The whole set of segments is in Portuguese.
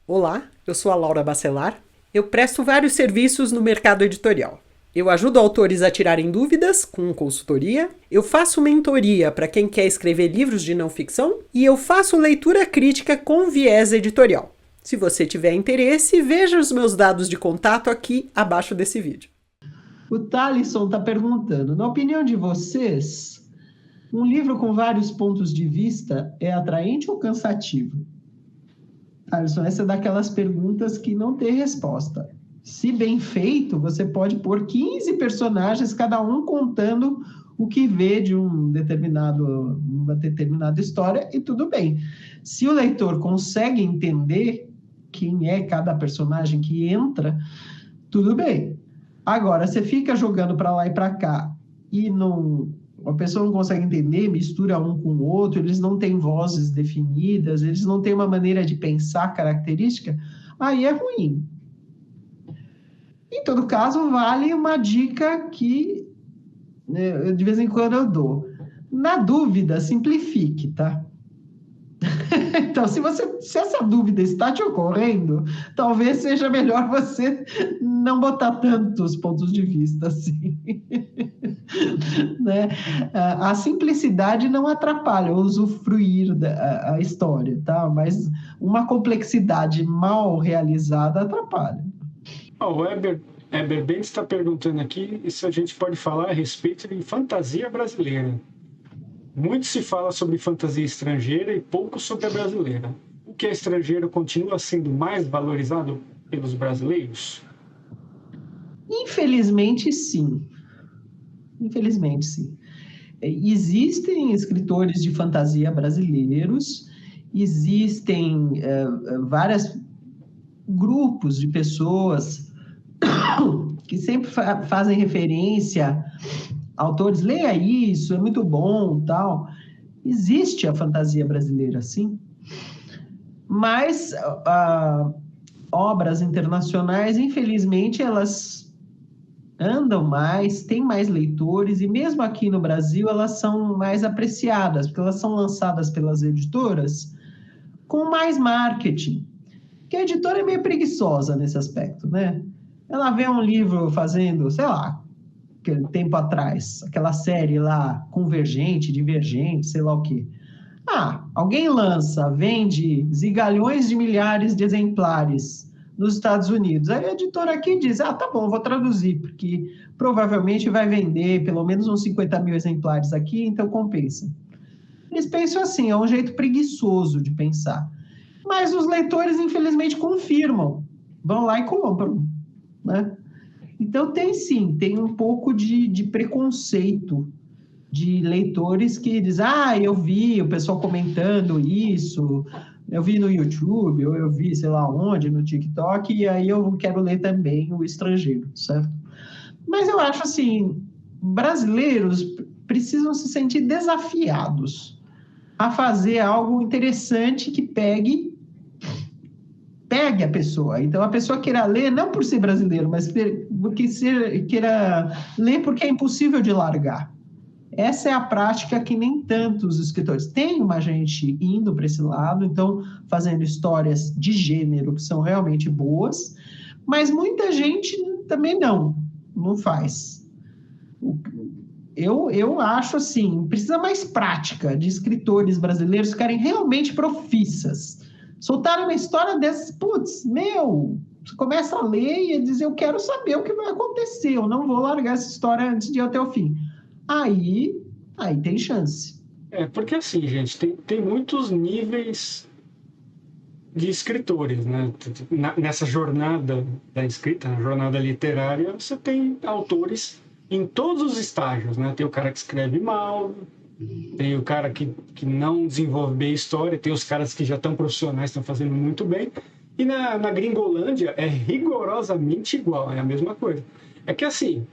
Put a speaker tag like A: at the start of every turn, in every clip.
A: Olá, eu sou a Laura Bacelar. Eu presto vários serviços no mercado editorial. Eu ajudo autores a tirarem dúvidas com consultoria, eu faço mentoria para quem quer escrever livros de não ficção e eu faço leitura crítica com viés editorial. Se você tiver interesse, veja os meus dados de contato aqui abaixo desse vídeo.
B: O Thalisson está perguntando, na opinião de vocês, um livro com vários pontos de vista é atraente ou cansativo? Thalisson, essa é daquelas perguntas que não tem resposta. Se bem feito, você pode pôr 15 personagens, cada um contando o que vê de uma determinada história, e tudo bem. Se o leitor consegue entender quem é cada personagem que entra, tudo bem. Agora, você fica jogando para lá e para cá e a pessoa não consegue entender, mistura um com o outro, eles não têm vozes definidas, eles não têm uma maneira de pensar característica, aí é ruim. Em todo caso, vale uma dica que, né, de vez em quando eu dou. Na dúvida, simplifique, tá? Então, se essa dúvida está te ocorrendo, talvez seja melhor você não botar tantos pontos de vista assim. Né? A simplicidade não atrapalha o usufruir da história, tá? Mas uma complexidade mal realizada atrapalha.
C: O Eber Bentes está perguntando aqui se a gente pode falar a respeito de fantasia brasileira. Muito se fala sobre fantasia estrangeira e pouco sobre a brasileira. O que é estrangeiro continua sendo mais valorizado pelos brasileiros?
B: Infelizmente, sim. Infelizmente, sim. Existem escritores de fantasia brasileiros, existem vários grupos de pessoas que sempre fazem referência a autores, leia isso, é muito bom, tal. Existe a fantasia brasileira, sim, mas obras internacionais, infelizmente, elas andam mais, têm mais leitores, e mesmo aqui no Brasil elas são mais apreciadas, porque elas são lançadas pelas editoras com mais marketing, que a editora é meio preguiçosa nesse aspecto, né? Ela vê um livro fazendo, sei lá, tempo atrás, aquela série lá, Convergente, Divergente, sei lá o quê. Alguém lança, vende zigalhões de milhares de exemplares nos Estados Unidos. Aí a editora aqui diz, tá bom, vou traduzir, porque provavelmente vai vender pelo menos uns 50 mil exemplares aqui, então compensa. Eles pensam assim, é um jeito preguiçoso de pensar. Mas os leitores, infelizmente, confirmam. Vão lá e compram, né? Então, tem um pouco de preconceito de leitores que dizem, eu vi o pessoal comentando isso, eu vi no YouTube, ou eu vi sei lá onde, no TikTok, e aí eu quero ler também o estrangeiro, certo? Mas eu acho assim, brasileiros precisam se sentir desafiados a fazer algo interessante que pegue a pessoa. Então, a pessoa queira ler, não por ser brasileiro, mas porque queira ler porque é impossível de largar. Essa é a prática que nem tantos escritores. Tem uma gente indo para esse lado, então, fazendo histórias de gênero que são realmente boas, mas muita gente também não faz. Eu acho assim, precisa mais prática de escritores brasileiros ficarem realmente profissas. Soltaram uma história dessas, você começa a ler e a dizer, eu quero saber o que vai acontecer, eu não vou largar essa história antes de ir até o fim. Aí tem chance.
C: Porque assim, gente, tem muitos níveis de escritores, né? Nessa jornada da escrita, na jornada literária, você tem autores em todos os estágios, né? Tem o cara que escreve mal, tem o cara que não desenvolve bem a história, tem os caras que já estão profissionais, estão fazendo muito bem. E na Gringolândia é rigorosamente igual, é a mesma coisa. É que assim,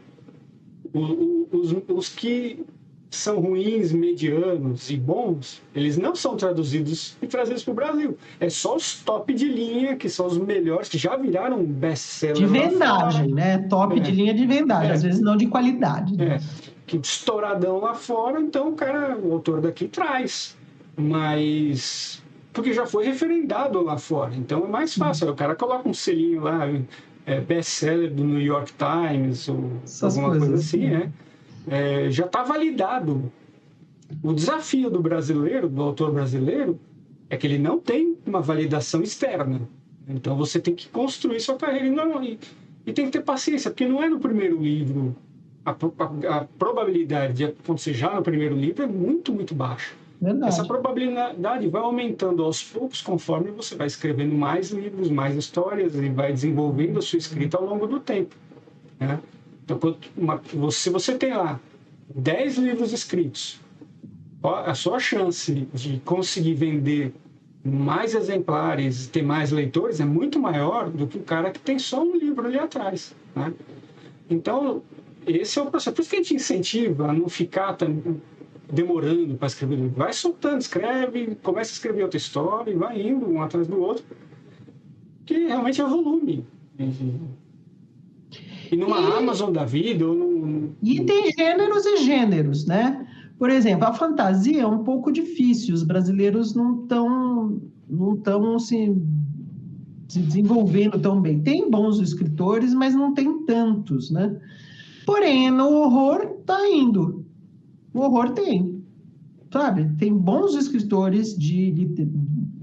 C: os que são ruins, medianos e bons, eles não são traduzidos e trazidos para o Brasil. É só os top de linha, que são os melhores, que já viraram best-seller.
B: De vendagem, né? Top de linha de vendagem, às vezes não de qualidade. Né?
C: Que estouradão lá fora, então o autor daqui traz. Mas porque já foi referendado lá fora. Então é mais fácil. Aí o cara coloca um selinho lá, best-seller do New York Times, ou
B: Essas
C: alguma coisa
B: coisas,
C: assim, né? Já está validado. O desafio do brasileiro, do autor brasileiro, é que ele não tem uma validação externa. Então você tem que construir sua carreira e tem que ter paciência, porque não é no primeiro livro. A probabilidade de acontecer já no primeiro livro é muito, muito baixa.
B: Verdade.
C: Essa probabilidade vai aumentando aos poucos conforme você vai escrevendo mais livros, mais histórias e vai desenvolvendo a sua escrita ao longo do tempo, né? Então, se você tem lá 10 livros escritos, a sua chance de conseguir vender mais exemplares, ter mais leitores, é muito maior do que o cara que tem só um livro ali atrás, né? Então, esse é o processo. Por isso que a gente incentiva a não ficar demorando para escrever livro. Vai soltando, escreve, começa a escrever outra história e vai indo um atrás do outro, que realmente é volume. E numa Amazon da vida ou num...
B: E tem gêneros e gêneros, né? Por exemplo, a fantasia é um pouco difícil, os brasileiros não estão se desenvolvendo tão bem. Tem bons escritores, mas não tem tantos, né? Porém, no horror está indo. O horror tem, sabe? Tem bons escritores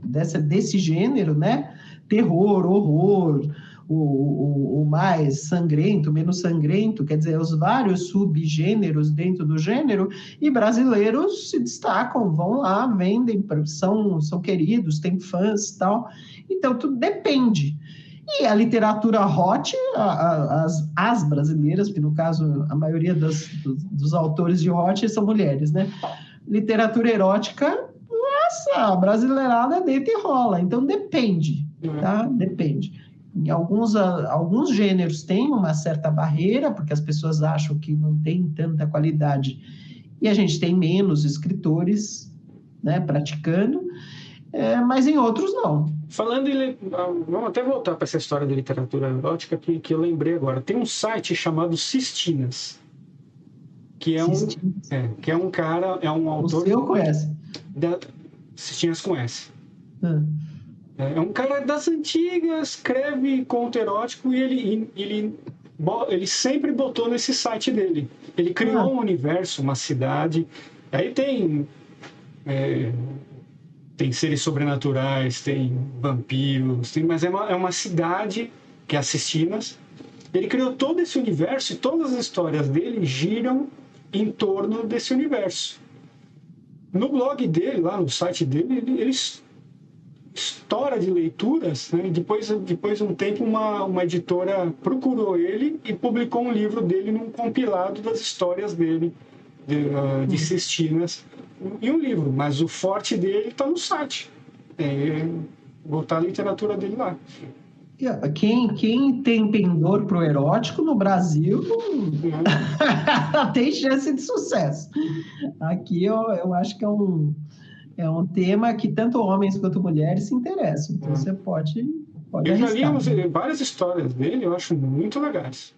B: desse gênero, né? Terror, horror, o mais sangrento, menos sangrento, quer dizer, os vários subgêneros dentro do gênero, e brasileiros se destacam, vão lá, vendem, são queridos, têm fãs e tal. Então, tudo depende. E a literatura hot, as brasileiras, porque no caso a maioria dos autores de hot são mulheres, né? Literatura erótica, nossa, a brasileirada deita e rola. Então depende, tá? Depende. Em alguns gêneros tem uma certa barreira, porque as pessoas acham que não tem tanta qualidade, e a gente tem menos escritores, né, praticando, mas em outros não.
C: Falando vamos até voltar para essa história da literatura erótica que eu lembrei agora. Tem um site chamado Sistinas, que é um cara, é um autor...
B: O seu conhece?
C: Sistinas conhece. É um cara das antigas, escreve conto erótico e ele sempre botou nesse site dele. Ele criou um universo, uma cidade. Aí tem seres sobrenaturais, tem vampiros, mas é uma cidade, que é a Sistinas. Ele criou todo esse universo e todas as histórias dele giram em torno desse universo. No blog dele, lá no site dele, ele estoura de leituras, né? Depois de um tempo, uma editora procurou ele e publicou um livro dele num compilado das histórias dele, de Sistinas, em um livro, mas o forte dele está no site. Botar a literatura dele lá.
B: Quem tem pendor pro erótico no Brasil tem chance de sucesso. Aqui eu acho que é um tema que tanto homens quanto mulheres se interessam. Então você pode
C: eu já
B: arriscar.
C: li várias histórias dele, eu acho muito legais.